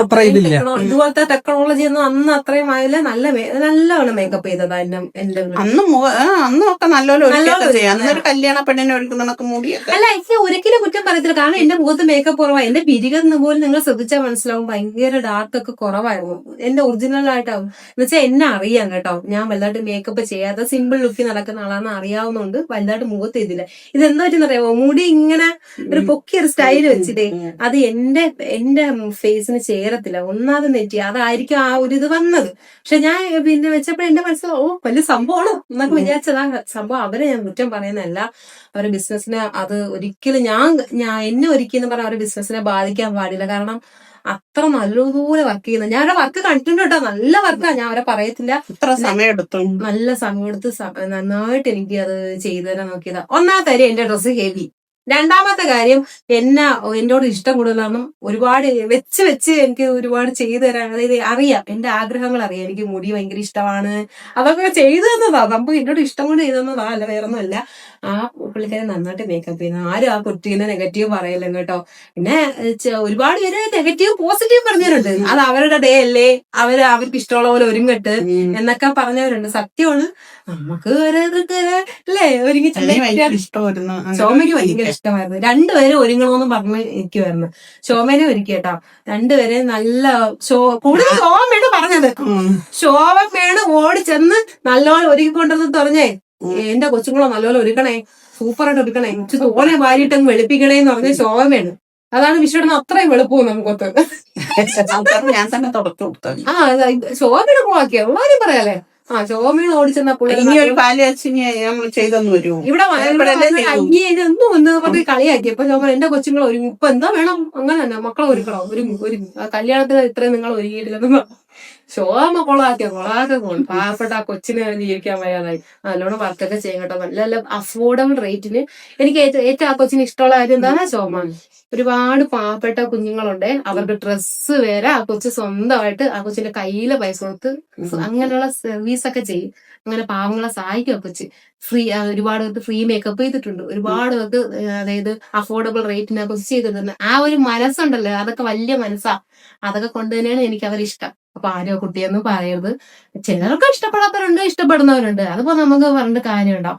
അത്ര ഇതില്ല, ഇതുപോലത്തെ ടെക്നോളജി ഒന്നും അന്ന് അത്രയും ആയില്ല. നല്ലവണ്ണം മേക്കപ്പ് ചെയ്തതാ എന്റെ അന്നൊക്കെ നല്ലൊരു കല്യാണ പെണ്ണിനെ ഒരുക്കുന്നതൊക്കെ മുടിയൊക്കെ. അല്ല, എനിക്ക് ഒരിക്കലും കുറ്റം പറയത്തില്ല. കാരണം എന്റെ മുഖത്ത് മേക്കപ്പ് കുറവാണ്. എന്റെ പിരികെന്ന് പോലും നിങ്ങൾ ശ്രദ്ധിച്ചാൽ മനസ്സിലാവും, ഭയങ്കര ഡാർക്ക് ഒക്കെ കുറവായിരുന്നു. എന്റെ ഒറിജിനൽ ആയിട്ടാവും. എന്നുവെച്ചാൽ എന്നെ അറിയാം കേട്ടോ. ഞാൻ വലുതായിട്ട് മേക്കപ്പ് ചെയ്യാതെ സിമ്പിൾ ലുക്കിൽ നടക്കുന്ന ആളാന്ന് അറിയാവുന്നതുകൊണ്ട് വലുതായിട്ട് മുഖത്ത് ചെയ്തില്ല. ഇതെന്താ പറ്റുന്ന മുടി ഇങ്ങനെ ഒരു പൊക്കിയൊരു സ്റ്റൈല് വെച്ചിട്ടേ അത് എന്റെ ഫേസിന് ചേരത്തില്ല. ഒന്നാമത് നെറ്റി അതായിരിക്കും ആ ഒരു ഇത് വന്നത്. പക്ഷെ ഞാൻ പിന്നെ വെച്ചപ്പോ എന്റെ മനസ്സിൽ വലിയ സംഭവമാണ് എന്നൊക്കെ വിചാരിച്ചതാ സംഭവം. അവരെ ഞാൻ കുറ്റം പറയുന്നതല്ല. അവരുടെ ബിസിനസ്സിനെ അത് ഒരിക്കലും എന്നെ ഒരിക്കലും പറഞ്ഞ അവരുടെ ബിസിനസ്സിനെ ബാധിക്കാൻ പാടില്ല. കാരണം അത്ര നല്ലതുപോലെ വർക്ക് ചെയ്യുന്നത്. ഞാൻ അവരുടെ വർക്ക് കണ്ടിട്ടുണ്ട് കേട്ടോ. നല്ല വർക്കാ, ഞാൻ അവരെ പറയത്തില്ല. നല്ല സമയമെടുത്ത് നന്നായിട്ട് എനിക്ക് അത് ചെയ്തു തരാൻ നോക്കിയതാ. ഒന്നാമത്തെ കാര്യം എന്റെ ഡ്രസ്സ് ഹെവി. രണ്ടാമത്തെ കാര്യം എന്നോട് ഇഷ്ടം കൂടുതലാണ്. ഒരുപാട് വെച്ച് എനിക്ക് ഒരുപാട് ചെയ്തു തരാൻ, അതായത് അറിയാം, എന്റെ ആഗ്രഹങ്ങൾ അറിയാം. എനിക്ക് മുടി ഭയങ്കര ഇഷ്ടമാണ്. അതൊക്കെ ചെയ്തു തന്നതാ. നമുക്ക് എന്നോട് ഇഷ്ടം കൊണ്ട് ചെയ്തു തന്നതാ, അല്ല വേറൊന്നും അല്ല. ആ പുള്ളിക്കാരെ നന്നായിട്ട് മേക്കപ്പ് ചെയ്യുന്ന ആരും ആ കുട്ടീനെ നെഗറ്റീവ് പറയല്ലോ കേട്ടോ. പിന്നെ ഒരുപാട് പേര് നെഗറ്റീവ് പോസിറ്റീവ് പറഞ്ഞവരുണ്ട്. അത് അവരുടെ ഡേ അല്ലേ, അവർക്ക് ഇഷ്ടമുള്ള പോലെ ഒരുങ്ങട്ട് എന്നൊക്കെ പറഞ്ഞവരുണ്ട്. സത്യമാണ്. നമുക്ക് അല്ലേ ഒരുങ്ങി ചോമയ്ക്ക് ഭയങ്കര ഇഷ്ടമായിരുന്നു. രണ്ടുപേരും ഒരുങ്ങണമെന്ന് പറഞ്ഞ് ഇരിക്കുമായിരുന്നു. ശോഭനെ ഒരുക്കി കേട്ടോ. രണ്ടുപേരെ നല്ല കൂടുതൽ ശോഭമേണ് പറഞ്ഞത്. ശോഭമേണ് ഓടി ചെന്ന് നല്ലോണം ഒരുക്കിക്കൊണ്ടെന്ന് പറഞ്ഞേ, എന്റെ കൊച്ചുങ്ങളോ നല്ലപോലെ ഒരുക്കണേ, സൂപ്പറായിട്ട് ഒരുക്കണേ, തോനെ വാരിയിട്ടങ്ങ് വെളുപ്പിക്കണേന്ന് പറഞ്ഞ ശോഭമേണ്. അതാണ് വിഷയം. അത്രയും വെളുപ്പവും നമുക്കൊത്ത്. ഞാൻ തന്നെ തുടക്കം കൊടുത്തു. ശോഭയുടെ പോവാക്കിയ എല്ലാവരും പറയാലേ. ശോഭമേണ് ഓടിച്ചെന്നപ്പോൾ ഇവിടെ എന്നും എന്ന് പറഞ്ഞ് കളിയാക്കിയപ്പോ ശോഭ എന്റെ കൊച്ചുങ്ങൾ ഒരുങ്ങും. ഇപ്പൊ എന്താ വേണം, അങ്ങനെ തന്നെ മക്കളെ ഒരുക്കണോ, ഒരുങ്ങും കല്യാണത്തിന് ഇത്രയും നിങ്ങൾ ഒരുങ്ങിയിട്ടില്ലെന്ന് ശോഭ കൊളാക്കിയ പാവപ്പെട്ട ആ കൊച്ചിനെ ജീവിക്കാൻ വയ്യാതായി. നല്ലോണം വർക്കൊക്കെ ചെയ്യും കേട്ടോ. നല്ല നല്ല അഫോർഡബിൾ റേറ്റിന്. എനിക്ക് ഏറ്റവും ആ കൊച്ചിന് ഇഷ്ടമുള്ള കാര്യം എന്താണ്, ശോഭ. ഒരുപാട് പാവപ്പെട്ട കുഞ്ഞുങ്ങളുണ്ട്, അവർക്ക് ഡ്രസ്സ് വരെ ആ കൊച്ച് സ്വന്തമായിട്ട് ആ കൊച്ചിന്റെ കയ്യിലെ പൈസ കൊടുത്ത് അങ്ങനെയുള്ള സർവീസ് ഒക്കെ ചെയ്യും. അങ്ങനെ പാവങ്ങളെ സഹായിക്കും ആ കൊച്ച്. ഒരുപാട് പേർക്ക് ഫ്രീ മേക്കപ്പ് ചെയ്തിട്ടുണ്ട്. ഒരുപാട് പേർക്ക് അതായത് അഫോർഡബിൾ റേറ്റിനെ കൊച്ച് ചെയ്തിട്ടുണ്ട്. ആ ഒരു മനസ്സുണ്ടല്ലോ, അതൊക്കെ വലിയ മനസ്സാ. അതൊക്കെ കൊണ്ട് തന്നെയാണ് എനിക്ക് അവരിഷ്ടം. അപ്പൊ ആരോ കുട്ടിയൊന്നും പറയരുത്. ചിലർക്ക് ഇഷ്ടപ്പെടാത്തവരുണ്ട്, ഇഷ്ടപ്പെടുന്നവരുണ്ട്. അതിപ്പോ നമുക്ക് പറഞ്ഞിട്ട് കാര്യമുണ്ടോ.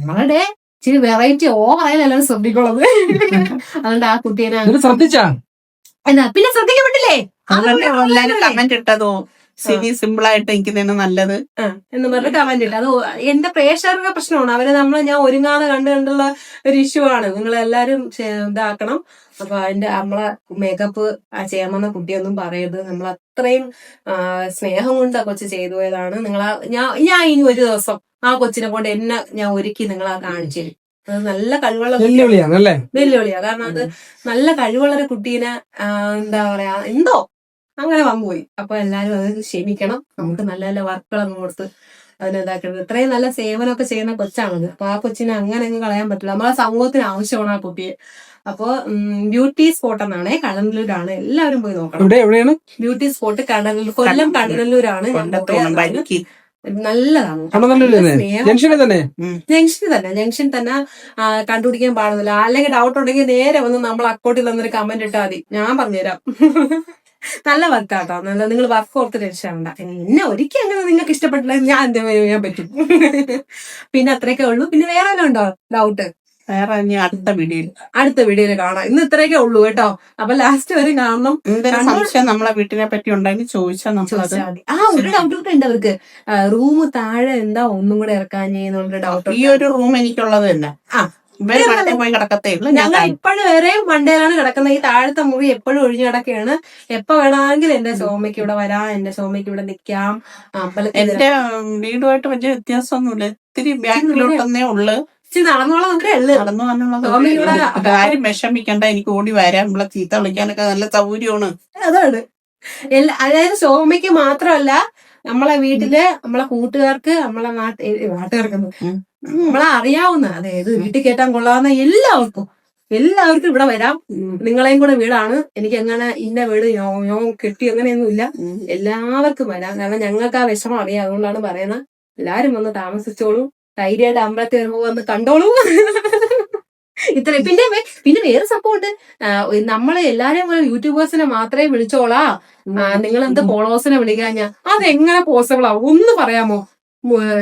നമ്മളുടെ ഇച്ചിരി വെറൈറ്റി ഓവറായാലും എല്ലാവരും ശ്രദ്ധിക്കുള്ളത്. അതുകൊണ്ട് ആ കുട്ടീനെ ശ്രദ്ധിച്ചാ എന്നാ പിന്നെ ശ്രദ്ധിക്കപ്പെട്ടില്ലേ കമന്റ് ഇട്ടതോ സിമ്പിൾ ആയിട്ട് എനിക്ക് തന്നെ നല്ലത് എന്ന് പറഞ്ഞ് കമന്റ് ഇട്ട്. അത് എന്റെ പ്രേക്ഷകരുടെ പ്രശ്നമാണ്. അവരെ ഞാൻ ഒരുങ്ങാതെ കണ്ടുള്ള ഒരു ഇഷ്യൂ ആണ്. നിങ്ങളെല്ലാരും ഇതാക്കണം. അപ്പൊ നമ്മളെ മേക്കപ്പ് ചെയ്യാൻ വന്ന കുട്ടിയൊന്നും പറയരുത്. നമ്മൾ അത്രയും സ്നേഹം കൊണ്ട് ആ കൊച്ചു ചെയ്തു പോയതാണ്. ഞാൻ ഇനി ഒരു ദിവസം ആ കൊച്ചിനെ കൊണ്ട് ഞാൻ ഒരുക്കി നിങ്ങളാ കാണിച്ചു തരും. അത് നല്ല കഴിവുള്ള വെല്ലുവിളിയാണ് അല്ലേ? വെല്ലുവിളിയാ. കാരണം അത് നല്ല കഴിവുള്ളൊരു കുട്ടീനെ എന്താ പറയാ എന്തോ അങ്ങനെ വന്നുപോയി. അപ്പൊ എല്ലാരും അത് ക്ഷമിക്കണം. നമുക്ക് നല്ല നല്ല വർക്കുകളൊക്കെ കൊടുത്ത് അതിനെന്താക്കുന്നത്. ഇത്രയും നല്ല സേവനമൊക്കെ ചെയ്യുന്ന കൊച്ചാണത്. അപ്പൊ ആ കൊച്ചിനെ അങ്ങനെ അങ്ങ് കളയാൻ പറ്റില്ല. നമ്മളെ സമൂഹത്തിന് ആവശ്യമാണ് ആ കുട്ടിയെ. അപ്പൊ ബ്യൂട്ടി സ്പോട്ട് എന്നാണ്, കടന്നല്ലൂരാണ്, എല്ലാവരും പോയി നോക്കണം. എവിടെയാണ് ബ്യൂട്ടി സ്പോട്ട്? കടന്നല്ലൂർ, കൊല്ലം കടന്നല്ലൂരാണ്. ഞാൻ നല്ലതാണ്. ജംഗ്ഷനിൽ തന്നെ കണ്ടുപിടിക്കാൻ പാടുന്നില്ല. അല്ലെങ്കിൽ ഡൗട്ട് ഉണ്ടെങ്കിൽ നേരെ വന്ന് നമ്മൾ അക്കൗണ്ടിൽ വന്നൊരു കമന്റ് ഇട്ടാൽ മതി, ഞാൻ പറഞ്ഞുതരാം. നല്ല വർക്കാട്ടോ, നല്ല. നിങ്ങൾ വർക്ക് ഓർത്ത് രക്ഷണ്ട. എന്നെ ഒരിക്കലും അങ്ങനെ നിങ്ങൾക്ക് ഇഷ്ടപ്പെട്ടില്ല, ഞാൻ എന്താ ചെയ്യാൻ പറ്റും. പിന്നെ അത്രയൊക്കെ ഉള്ളൂ. പിന്നെ വേറെ വല്ലതും ഉണ്ടോ ഡൗട്ട്? വേറെ അടുത്ത വീഡിയോയിൽ കാണാം. ഇന്ന് ഇത്രയൊക്കെ ഉള്ളൂ കേട്ടോ. അപ്പൊ ലാസ്റ്റ് വരെ കാണണം. സംശയം നമ്മളെ വീട്ടിനെ പറ്റി ഉണ്ടെങ്കിൽ ചോദിച്ചാൽ ഒരു ഡൗട്ട് കൂടെ ഉണ്ട് അവർക്ക്. റൂം താഴെ എന്താ ഒന്നും കൂടെ ഇറക്കാഞ്ഞെന്നുള്ള ഡൗട്ട്. ഈ ഒരു റൂം എനിക്കുള്ളത് തന്നെ. പോയി കിടക്കത്തേ ഉള്ളൂ. ഞങ്ങൾ ഇപ്പോഴും വേറെ മണ്ടയിലാണ് കിടക്കുന്നത്. ഈ താഴത്തെ മുറി എപ്പോഴും ഒഴിഞ്ഞു കിടക്കുകയാണ്. എപ്പോ വേണമെങ്കിലും എന്റെ സോമയ്ക്ക് ഇവിടെ വരാം, എന്റെ സോമയ്ക്ക് ഇവിടെ നിൽക്കാം. എന്റെ വീടുമായിട്ട് വലിയ വ്യത്യാസമൊന്നുമില്ല. ഇത്തിരി ബാക്കിലോട്ടൊന്നേ ഉള്ളു. നടന്നോളാം ആരും വിഷമിക്കണ്ട, എനിക്ക് ഓടി വരാം. നമ്മളെ ചീത്ത വിളിക്കാനൊക്കെ നല്ല സൗകര്യമാണ്. അതാണ് അതായത് സോമയ്ക്ക് മാത്രമല്ല, നമ്മളെ വീട്ടില് നമ്മളെ കൂട്ടുകാർക്ക്, നമ്മളെ നാട്ടുകാർക്ക്, നമ്മളെ അറിയാവുന്ന, അതായത് വീട്ടിൽ കേട്ടാൻ കൊള്ളാവുന്ന എല്ലാവർക്കും ഇവിടെ വരാം. നിങ്ങളെയും കൂടെ വീടാണ്. എനിക്ക് എങ്ങനെ ഇന്ന വീട് ഞാൻ കെട്ടി അങ്ങനെയൊന്നും ഇല്ല. എല്ലാവർക്കും വരാം. കാരണം ഞങ്ങൾക്ക് ആ വിഷമം അറിയാം. അതുകൊണ്ടാണ് പറയുന്നത്. എല്ലാരും വന്ന് താമസിച്ചോളൂ. ധൈര്യമായിട്ട് അമ്പലത്തിൽ വരുമ്പോ വന്ന് കണ്ടോളൂ. ഇത്ര പിന്നെ വേറെ സപ്പോർട്ട്, നമ്മള് എല്ലാരും യൂട്യൂബേഴ്സിനെ മാത്രമേ വിളിച്ചോളാ, നിങ്ങൾ എന്ത് ഫോളോവേഴ്സിനെ വിളിക്കാൻ അതെങ്ങനെ പോസിബിൾ ആവും? ഒന്ന് പറയാമോ?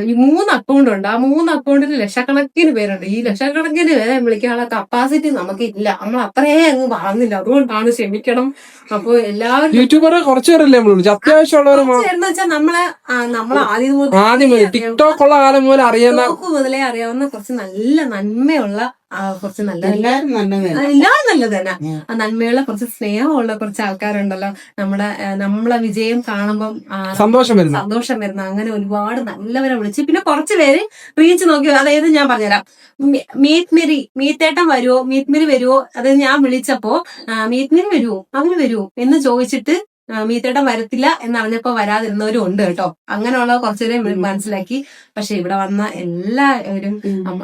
ഈ 3 അക്കൗണ്ട് ഉണ്ട്. ആ 3 അക്കൗണ്ടിൽ ലക്ഷക്കണക്കിന് പേരുണ്ട്. ഈ ലക്ഷക്കണക്കിന് പേരെ വിളിക്കാനുള്ള കപ്പാസിറ്റി നമുക്ക് ഇല്ല. നമ്മൾ അത്രേ അങ്ങ് പറഞ്ഞില്ല. അതുകൊണ്ടാണ്, ക്ഷമിക്കണം. അപ്പൊ എല്ലാവരും യൂട്യൂബർ കുറച്ചു പേരല്ലേ അത്യാവശ്യമുള്ളവർ വെച്ചാൽ നമ്മളെ ആദ്യം ടിക്ടോക്ക് ഉള്ള കാലം മുതൽ മുതലേ അറിയാവുന്ന കുറച്ച് നല്ല നന്മയുള്ള കുറച്ച് എല്ലാരും നല്ലത് തന്നെ. ആ നന്മയുള്ള കുറച്ച് സ്നേഹമുള്ള കുറച്ച് ആൾക്കാരുണ്ടല്ലോ. നമ്മളെ വിജയം കാണുമ്പം സന്തോഷം വരുന്ന അങ്ങനെ ഒരുപാട് നല്ലവരെ വിളിച്ച്. പിന്നെ കുറച്ച് പേര് റീച്ച് നോക്കി. അതായത് ഞാൻ പറഞ്ഞുതരാം. മീത്തേട്ടൻ വരുവോ, മീറ്റ് വരുവോ, അതായത് ഞാൻ വിളിച്ചപ്പോ മീറ്റ് വരുവോ, അവര് വരുവോ എന്ന് ചോദിച്ചിട്ട് മീത്തേട്ടൻ വരത്തില്ല എന്നറിഞ്ഞപ്പോ വരാതിരുന്നവരും ഉണ്ട് കേട്ടോ. അങ്ങനെയുള്ള കുറച്ചുപേരെ മനസ്സിലാക്കി. പക്ഷെ ഇവിടെ വന്ന എല്ലാവരും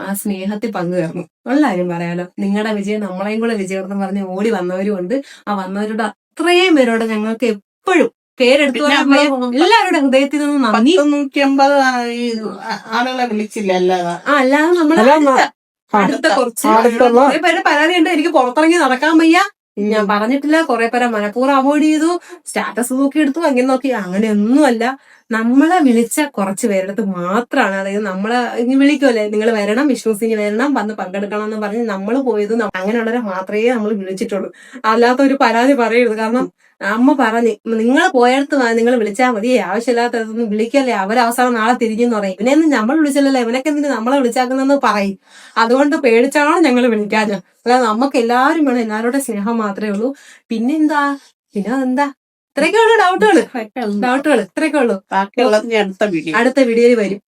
ആ സ്നേഹത്തിൽ പങ്കുചേർന്നു. ഉള്ള കാര്യം പറയാലോ, നിങ്ങളുടെ വിജയം നമ്മളെയും കൂടെ വിജയം എന്ന് പറഞ്ഞ് ഓടി വന്നവരും ഉണ്ട്. ആ വന്നവരോട് അത്രയും പേരോട് ഞങ്ങൾക്ക് എപ്പോഴും പേരെടുത്തു എല്ലാവരുടെ ഹൃദയത്തിൽ നിന്ന് നന്ദി. 150 ആളുകളെ വിളിച്ചില്ല. അല്ലാതെ നമ്മളെ അടുത്ത കുറച്ച് പേര് പരാതിയുണ്ട്. എനിക്ക് പുറത്തിറങ്ങി നടക്കാൻ വയ്യ, ഞാൻ പറഞ്ഞിട്ടില്ല. കുറെ പേരെ മനഃപൂർവ്വം അവോയ്ഡ് ചെയ്തു, സ്റ്റാറ്റസ് നോക്കി എടുത്തു, അങ്ങനെ നോക്കി. അങ്ങനെയൊന്നുമല്ല. നമ്മളെ വിളിച്ച കുറച്ച് പേരെടുത്ത് മാത്രമാണ്, അതായത് നമ്മളെ വിളിക്കുമല്ലേ, നിങ്ങൾ വരണം, വിഷ്ണുസിന് വരണം, വന്ന് പങ്കെടുക്കണം എന്ന് പറഞ്ഞ് നമ്മൾ പോയത് അങ്ങനെയുള്ളവരെ മാത്രമേ നമ്മൾ വിളിച്ചിട്ടുള്ളൂ. അല്ലാത്ത ഒരു പരാതി പറയരുത്. കാരണം അമ്മ പറഞ്ഞ് നിങ്ങൾ പോയടുത്ത് നിങ്ങൾ വിളിച്ചാൽ മതി, ആവശ്യമില്ലാത്തതൊന്നും വിളിക്കല്ലേ, അവരവസാനം നാളെ തിരിഞ്ഞെന്ന് പറയും. ഇവനെയൊന്നും നമ്മൾ വിളിച്ചില്ലല്ലോ, ഇവനൊക്കെ എന്തിന് നമ്മളെ വിളിച്ചാക്കുന്നെന്ന് പറയും. അതുകൊണ്ട് പേടിച്ചാണ് ഞങ്ങൾ വിളിക്കാഞ്ഞത്. അല്ലാതെ നമുക്ക് എല്ലാവരും വേണം, എല്ലാവരുടെ സ്നേഹം മാത്രമേ ഉള്ളൂ. പിന്നെന്താ ഇത്രയൊക്കെ ഉള്ളൂ ഡൗട്ടുകൾ ഇത്രയൊക്കെ ഉള്ളൂ. ബാക്കിയുള്ളത് അടുത്ത വീഡിയോയിൽ വരും.